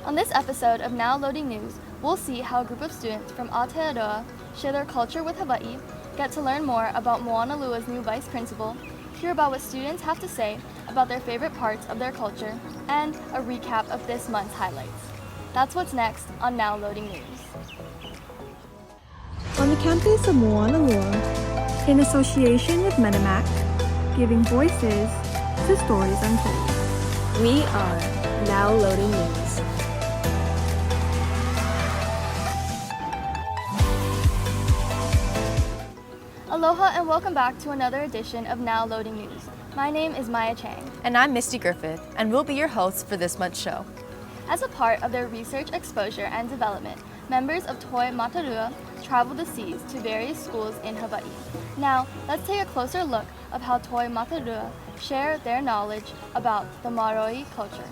On this episode of Now Loading News, we'll see how a group of students from Aotearoa share their culture with Hawaii, get to learn more about Moanalua's new vice principal, hear about what students have to say about their favorite parts of their culture, and a recap of this month's highlights. That's what's next on Now Loading News. On the campus of Moanalua, in association with Metamac, giving voices to stories untold. We are Now Loading News. Aloha and welcome back to another edition of Now Loading News. My name is Maya Chang. And I'm Misty Griffith, and we'll be your hosts for this month's show. As a part of their research exposure and development, members of Toi Matarua travel the seas to various schools in Hawaii. Now, let's take a closer look of how Toi Matarua share their knowledge about the Maroi culture.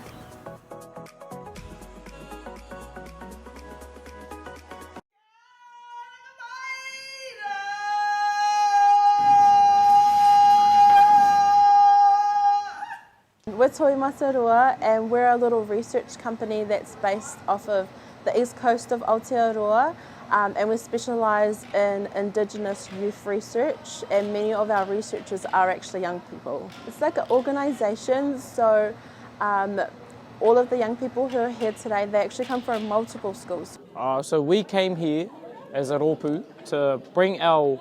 We're Toi Matarua, and we're a little research company that's based off of the east coast of Aotearoa, and we specialise in Indigenous youth research, and many of our researchers are actually young people. It's like an organisation, so all of the young people who are here today, they actually come from multiple schools. So we came here as a rōpū to bring our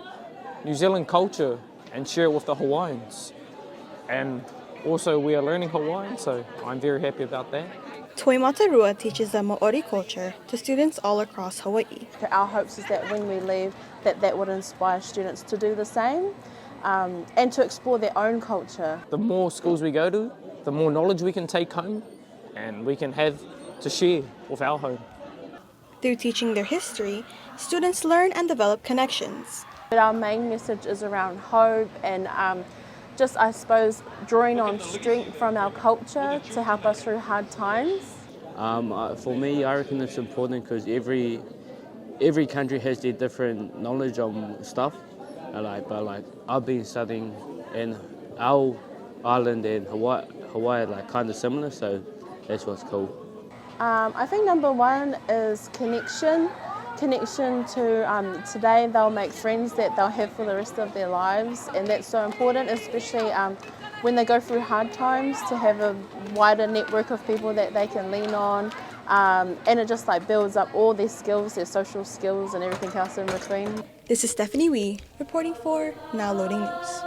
New Zealand culture and share it with the Hawaiians. And also, we are learning Hawaiian, so I'm very happy about that. Toi Matarua teaches the Maori culture to students all across Hawaii. Our hopes is that when we leave, that would inspire students to do the same and to explore their own culture. The more schools we go to, the more knowledge we can take home and we can have to share with our home. Through teaching their history, students learn and develop connections. But our main message is around hope and just, I suppose, drawing on strength from our culture to help us through hard times. For me, I reckon it's important because every country has their different knowledge on stuff. But I've been studying in our island and Hawaii are kind of similar, so that's what's cool. I think number one is connection to today they'll make friends that they'll have for the rest of their lives, and that's so important, especially when they go through hard times, to have a wider network of people that they can lean on, and it just builds up all their skills, their social skills and everything else in between. This is Stephanie Wee reporting for Now Loading News.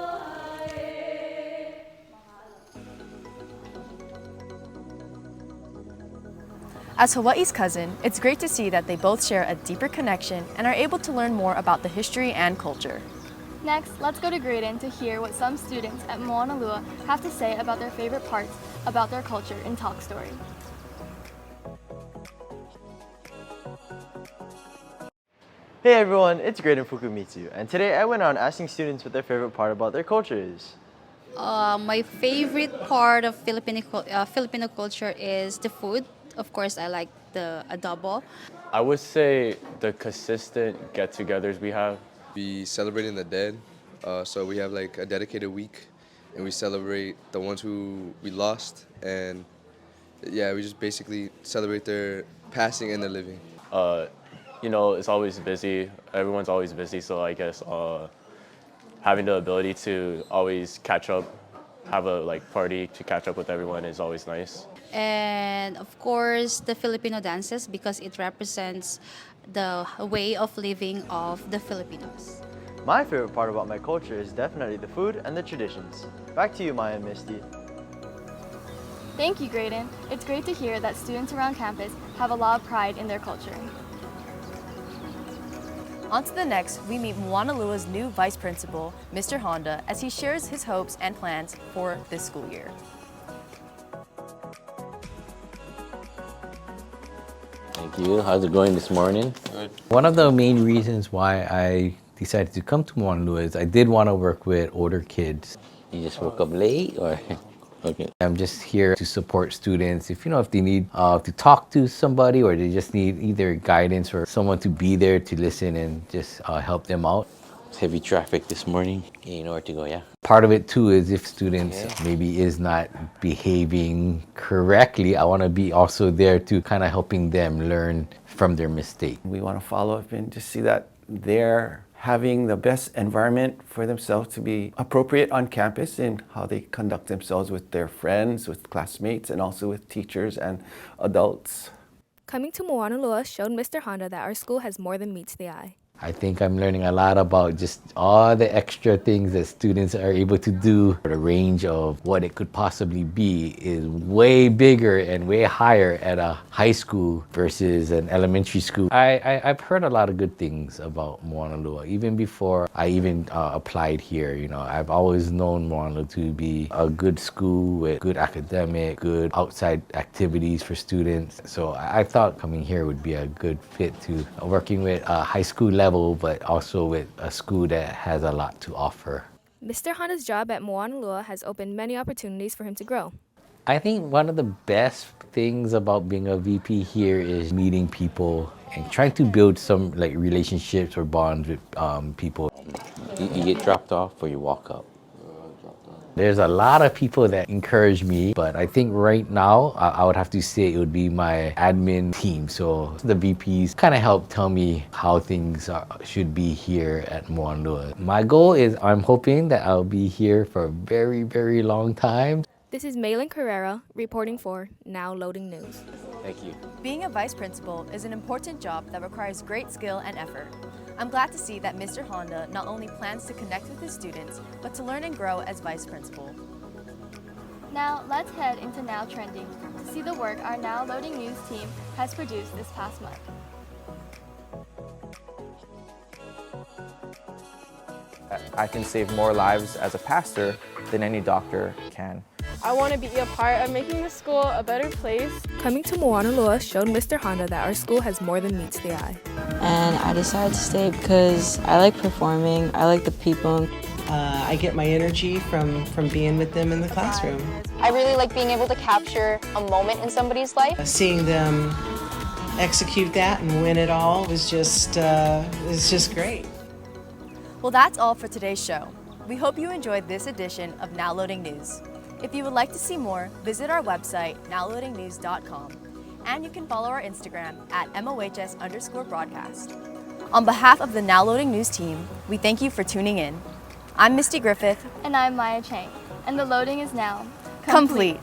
As Hawaii's cousin, it's great to see that they both share a deeper connection and are able to learn more about the history and culture. Next, let's go to Graydon to hear what some students at Moanalua have to say about their favorite parts about their culture in Talk Story. Hey everyone, it's Graydon Fukumitsu, and today I went on asking students what their favorite part about their culture is. My favorite part of Filipino culture is the food. Of course, I like the adobo. I would say the consistent get-togethers we have. We celebrating the dead, so we have a dedicated week, and we celebrate the ones who we lost, and yeah, we just basically celebrate their passing and their living. It's always busy. Everyone's always busy, so I guess having the ability to always catch up, have a party to catch up with everyone is always nice. And of course, the Filipino dances, because it represents the way of living of the Filipinos. My favorite part about my culture is definitely the food and the traditions. Back to you, Maya and Misty. Thank you, Graydon. It's great to hear that students around campus have a lot of pride in their culture. On to the next, we meet Moanalua's new vice principal, Mr. Honda, as he shares his hopes and plans for this school year. Thank you. How's it going this morning? Good. One of the main reasons why I decided to come to Moanalua is I did want to work with older kids. You just woke up late, or? Okay. I'm just here to support students if they need to talk to somebody, or they just need either guidance or someone to be there to listen and just help them out. It's heavy traffic this morning. You know where to go, yeah? Part of it too is if students maybe is not behaving correctly, I want to be also there to kind of helping them learn from their mistake. We want to follow up and just see that they're having the best environment for themselves to be appropriate on campus in how they conduct themselves with their friends, with classmates, and also with teachers and adults. Coming to Moanalua showed Mr. Honda that our school has more than meets the eye. I think I'm learning a lot about just all the extra things that students are able to do. The range of what it could possibly be is way bigger and way higher at a high school versus an elementary school. I've heard a lot of good things about Moanalua. Even before I even applied here, you know, I've always known Moanalua to be a good school with good academic, good outside activities for students. So I thought coming here would be a good fit to working with a high school level, but also with a school that has a lot to offer. Mr. Honda's job at Moanalua has opened many opportunities for him to grow. I think one of the best things about being a VP here is meeting people and trying to build some like relationships or bonds with people. You get dropped off or you walk up? There's a lot of people that encourage me, but I think right now I would have to say it would be my admin team. So the VPs kind of help tell me how things should be here at Moanalua. My goal is I'm hoping that I'll be here for a very, very long time. This is Maylin Carrera reporting for Now Loading News. Thank you. Being a vice principal is an important job that requires great skill and effort. I'm glad to see that Mr. Honda not only plans to connect with his students, but to learn and grow as vice principal. Now let's head into Now Trending to see the work our Now Loading News team has produced this past month. I can save more lives as a pastor than any doctor can. I want to be a part of making the school a better place. Coming to Moanalua showed Mr. Honda that our school has more than meets the eye. And I decided to stay because I like performing, I like the people. I get my energy from being with them in the classroom. I really like being able to capture a moment in somebody's life. Seeing them execute that and win it all was just great. Well, that's all for today's show. We hope you enjoyed this edition of Now Loading News. If you would like to see more, visit our website, nowloadingnews.com, and you can follow our Instagram at MOHS_broadcast. On behalf of the Now Loading News team, we thank you for tuning in. I'm Misty Griffith. And I'm Maya Chang. And the loading is now complete.